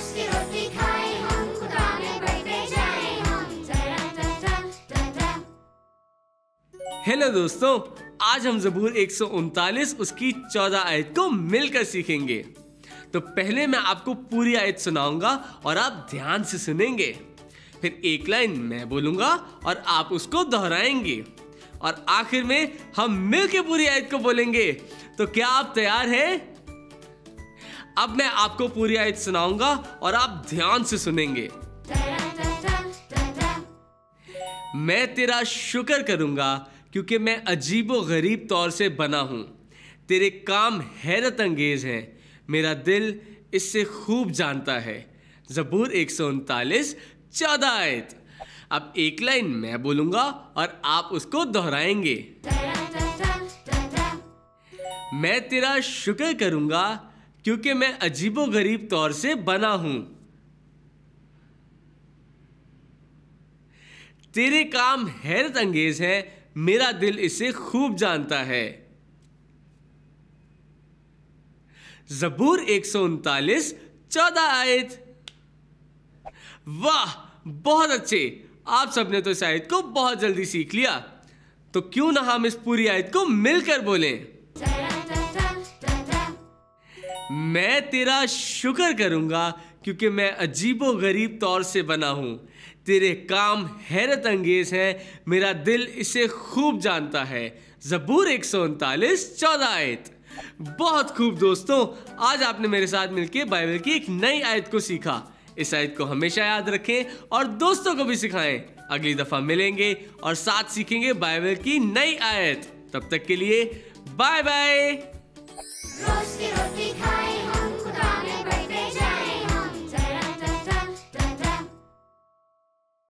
रोज की रोटी खाए हम, खुदा में बढ़ते जाए हम। हेलो दोस्तों, आज हम ज़बूर 139 उसकी 14 आयत को मिलकर सीखेंगे। तो पहले मैं आपको पूरी आयत सुनाऊंगा और आप ध्यान से सुनेंगे। फिर एक लाइन मैं बोलूंगा और आप उसको दोहराएंगे और आखिर में हम मिलकर पूरी आयत को बोलेंगे। तो क्या आप तैयार हैं? अब मैं आपको पूरी आयत सुनाऊंगा और आप ध्यान से सुनेंगे। मैं तेरा शुक्र करूंगा क्योंकि मैं अजीबो गरीब तौर से बना हूं। तेरे काम हैरत अंगेज हैं, मेरा दिल इससे खूब जानता है। ज़बूर 139 14 आयत। अब एक लाइन मैं बोलूंगा और आप उसको दोहराएंगे। मैं तेरा शुक्र करूंगा क्योंकि मैं अजीबो गरीब तौर से बना हूं। तेरे काम हैरत अंगेज हैं, मेरा दिल इसे खूब जानता है। ज़बूर 139 14 आयत। वाह, बहुत अच्छे। आप सबने तो इस आयत को बहुत जल्दी सीख लिया। तो क्यों ना हम इस पूरी आयत को मिलकर बोलें। मैं तेरा शुक्र करूंगा क्योंकि मैं अजीबो गरीब तौर से बना हूं। तेरे काम हैरत अंगेज हैं, मेरा दिल इसे खूब जानता है। ज़बूर 139 14 आयत। बहुत खूब दोस्तों, आज आपने मेरे साथ मिलकर बाइबल की एक नई आयत को सीखा। इस आयत को हमेशा याद रखें और दोस्तों को भी सिखाएं। अगली दफा मिलेंगे और साथ सीखेंगे बाइबल की नई आयत। तब तक के लिए बाय बाय। रोज की रोटी